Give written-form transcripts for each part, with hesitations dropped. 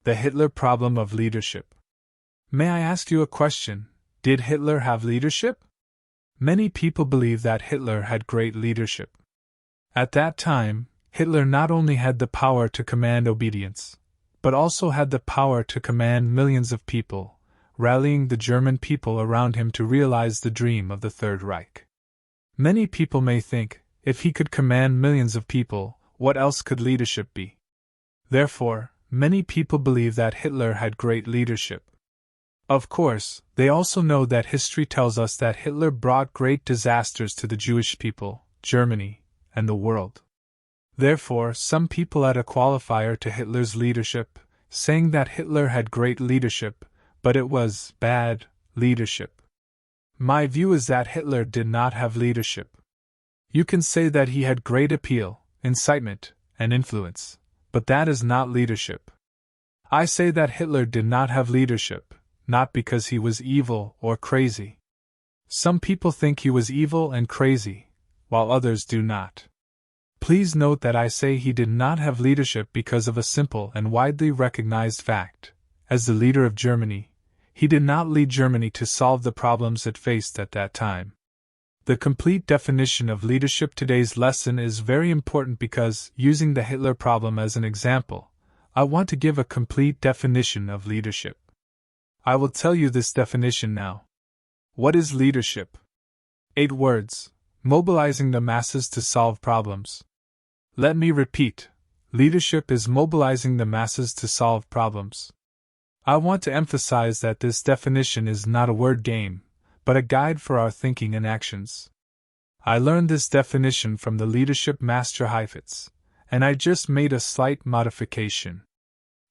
The Hitler problem of leadership. May I ask you a question? Did Hitler have leadership? Many people believe that Hitler had great leadership. At that time, Hitler not only had the power to command obedience, but also had the power to command millions of people, rallying the German people around him to realize the dream of the Third Reich. Many people may think, if he could command millions of people, what else could leadership be? Therefore, many people believe that Hitler had great leadership. Of course, they also know that history tells us that Hitler brought great disasters to the Jewish people, Germany, and the world. Therefore, some people add a qualifier to Hitler's leadership, saying that Hitler had great leadership, but it was bad leadership. My view is that Hitler did not have leadership. You can say that he had great appeal, incitement, and influence, but that is not leadership. I say that Hitler did not have leadership, not because he was evil or crazy. Some people think he was evil and crazy, while others do not. Please note that I say he did not have leadership because of a simple and widely recognized fact. As the leader of Germany, he did not lead Germany to solve the problems it faced at that time. The complete definition of leadership. Today's lesson is very important because, using the Hitler problem as an example, I want to give a complete definition of leadership. I will tell you this definition now. What is leadership? 8 words: mobilizing the masses to solve problems. Let me repeat. Leadership is mobilizing the masses to solve problems. I want to emphasize that this definition is not a word game, but a guide for our thinking and actions. I learned this definition from the leadership master Heifetz, and I just made a slight modification.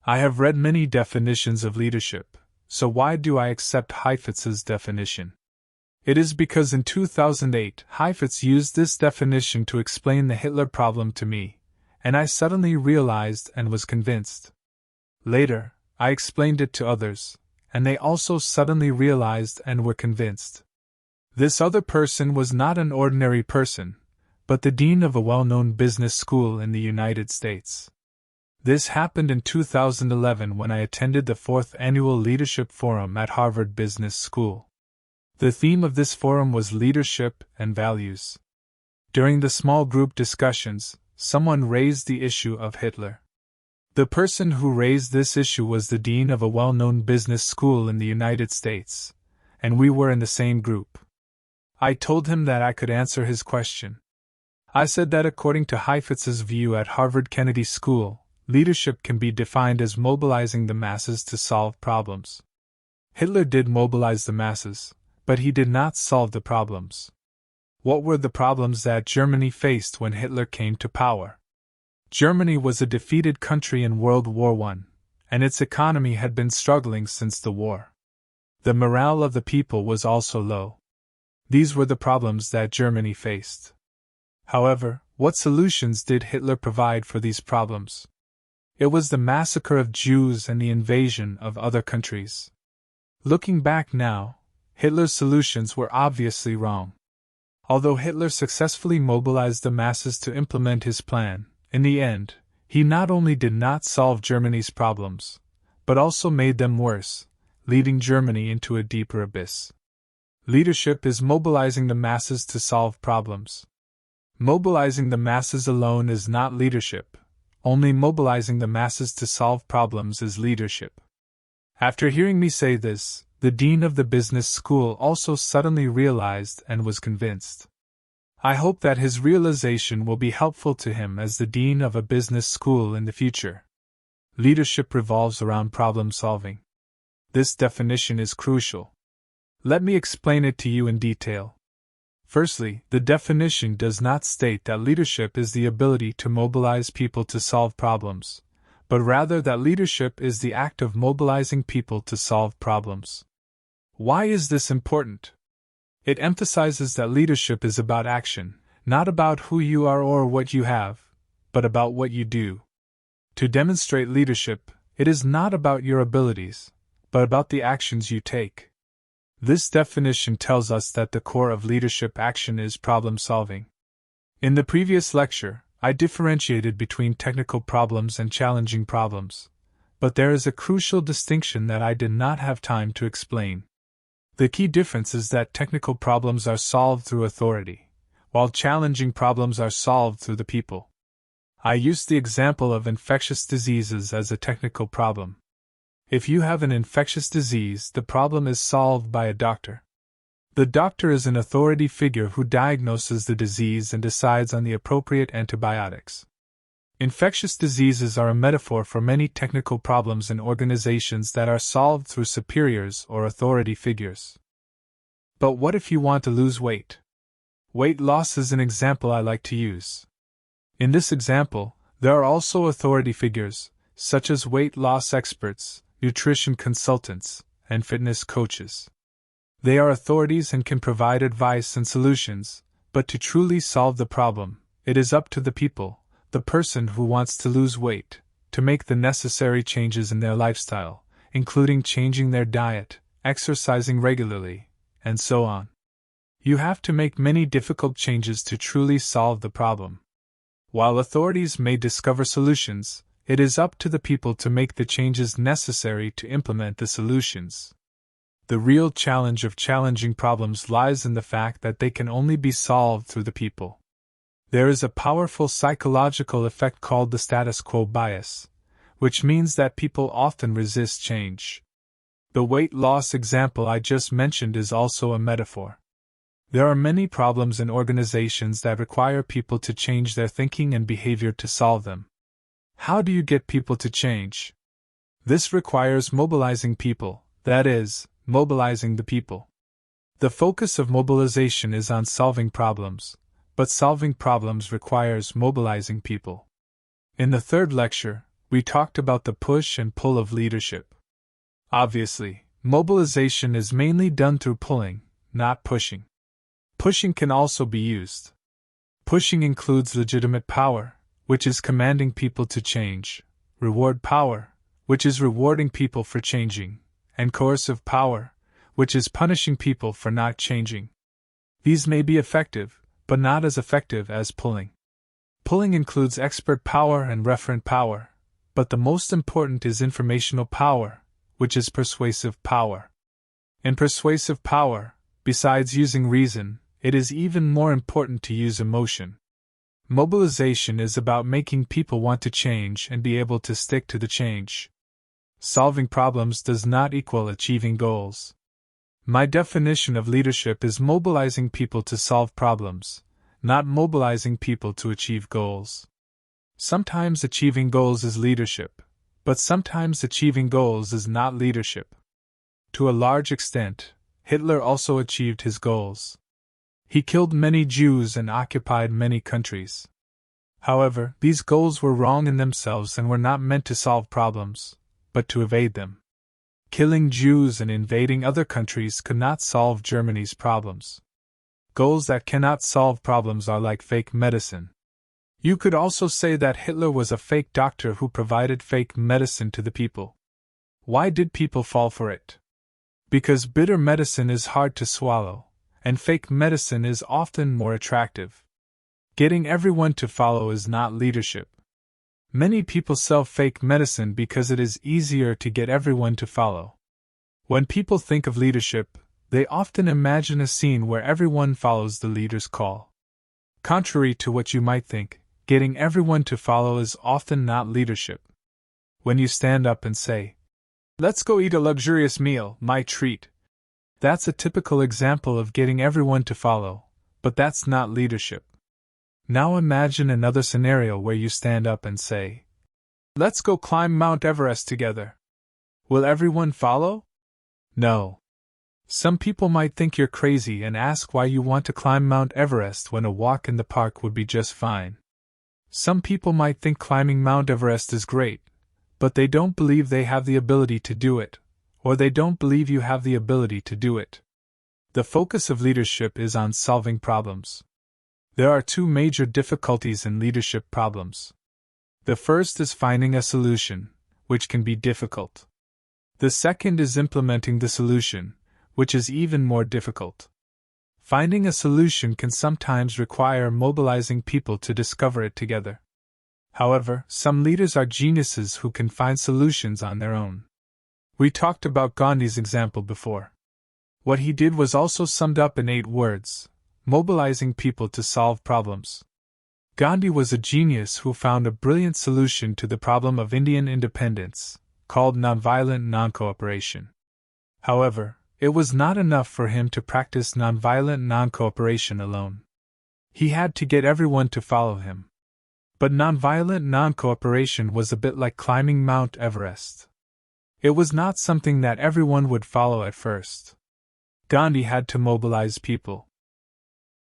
I have read many definitions of leadership, so why do I accept Heifetz's definition? It is because in 2008 Heifetz used this definition to explain the Hitler problem to me, and I suddenly realized and was convinced. Later, I explained it to others, and they also suddenly realized and were convinced. This other person was not an ordinary person, but the dean of a well-known business school in the United States. This happened in 2011 when I attended the 4th Annual Leadership Forum at Harvard Business School. The theme of this forum was leadership and values. During the small group discussions, someone raised the issue of Hitler. The person who raised this issue was the dean of a well-known business school in the United States, and we were in the same group. I told him that I could answer his question. I said that according to Heifetz's view at Harvard Kennedy School, leadership can be defined as mobilizing the masses to solve problems. Hitler did mobilize the masses, but he did not solve the problems. What were the problems that Germany faced when Hitler came to power? Germany was a defeated country in World War I, and its economy had been struggling since the war. The morale of the people was also low. These were the problems that Germany faced. However, what solutions did Hitler provide for these problems? It was the massacre of Jews and the invasion of other countries. Looking back now, Hitler's solutions were obviously wrong. Although Hitler successfully mobilized the masses to implement his plan, in the end, he not only did not solve Germany's problems, but also made them worse, leading Germany into a deeper abyss. Leadership is mobilizing the masses to solve problems. Mobilizing the masses alone is not leadership. Only mobilizing the masses to solve problems is leadership. After hearing me say this, the dean of the business school also suddenly realized and was convinced. I hope that his realization will be helpful to him as the dean of a business school in the future. Leadership revolves around problem solving. This definition is crucial. Let me explain it to you in detail. Firstly, the definition does not state that leadership is the ability to mobilize people to solve problems, but rather that leadership is the act of mobilizing people to solve problems. Why is this important? It emphasizes that leadership is about action, not about who you are or what you have, but about what you do. To demonstrate leadership, it is not about your abilities, but about the actions you take. This definition tells us that the core of leadership action is problem solving. In the previous lecture, I differentiated between technical problems and challenging problems. But there is a crucial distinction that I did not have time to explain. The key difference is that technical problems are solved through authority, while challenging problems are solved through the people. I used the example of infectious diseases as a technical problem. If you have an infectious disease, the problem is solved by a doctor. The doctor is an authority figure who diagnoses the disease and decides on the appropriate antibiotics. Infectious diseases are a metaphor for many technical problems in organizations that are solved through superiors or authority figures. But what if you want to lose weight? Weight loss is an example I like to use. In this example, there are also authority figures, such as weight loss experts, nutrition consultants, and fitness coaches. They are authorities and can provide advice and solutions, but to truly solve the problem, it is up to the people, the person who wants to lose weight, to make the necessary changes in their lifestyle, including changing their diet, exercising regularly, and so on. You have to make many difficult changes to truly solve the problem. While authorities may discover solutions, it is up to the people to make the changes necessary to implement the solutions. The real challenge of challenging problems lies in the fact that they can only be solved through the people. There is a powerful psychological effect called the status quo bias, which means that people often resist change. The weight loss example I just mentioned is also a metaphor. There are many problems in organizations that require people to change their thinking and behavior to solve them. How do you get people to change? This requires mobilizing people, that is, mobilizing the people. The focus of mobilization is on solving problems, but solving problems requires mobilizing people. In the third lecture, we talked about the push and pull of leadership. Obviously, mobilization is mainly done through pulling, not pushing. Pushing can also be used. Pushing includes legitimate power, which is commanding people to change, reward power, which is rewarding people for changing, and coercive power, which is punishing people for not changing. These may be effective, but not as effective as pulling. Pulling includes expert power and referent power, but the most important is informational power, which is persuasive power. In persuasive power, besides using reason, it is even more important to use emotion. Mobilization is about making people want to change and be able to stick to the change. Solving problems does not equal achieving goals. My definition of leadership is mobilizing people to solve problems, not mobilizing people to achieve goals. Sometimes achieving goals is leadership, but sometimes achieving goals is not leadership. To a large extent, Hitler also achieved his goals. He killed many Jews and occupied many countries. However, these goals were wrong in themselves and were not meant to solve problems, but to evade them. Killing Jews and invading other countries could not solve Germany's problems. Goals that cannot solve problems are like fake medicine. You could also say that Hitler was a fake doctor who provided fake medicine to the people. Why did people fall for it? Because bitter medicine is hard to swallow, and fake medicine is often more attractive. Getting everyone to follow is not leadership. Many people sell fake medicine because it is easier to get everyone to follow. When people think of leadership, they often imagine a scene where everyone follows the leader's call. Contrary to what you might think, getting everyone to follow is often not leadership. When you stand up and say, "Let's go eat a luxurious meal, my treat," that's a typical example of getting everyone to follow, but that's not leadership. Now imagine another scenario where you stand up and say, "Let's go climb Mount Everest together." Will everyone follow? No. Some people might think you're crazy and ask why you want to climb Mount Everest when a walk in the park would be just fine. Some people might think climbing Mount Everest is great, but they don't believe they have the ability to do it, or they don't believe you have the ability to do it. The focus of leadership is on solving problems. There are two major difficulties in leadership problems. The first is finding a solution, which can be difficult. The second is implementing the solution, which is even more difficult. Finding a solution can sometimes require mobilizing people to discover it together. However, some leaders are geniuses who can find solutions on their own. We talked about Gandhi's example before. What he did was also summed up in 8 words: mobilizing people to solve problems. Gandhi was a genius who found a brilliant solution to the problem of Indian independence, called nonviolent non-cooperation. However, it was not enough for him to practice nonviolent non-cooperation alone. He had to get everyone to follow him. But nonviolent non-cooperation was a bit like climbing Mount Everest. It was not something that everyone would follow at first. Gandhi had to mobilize people.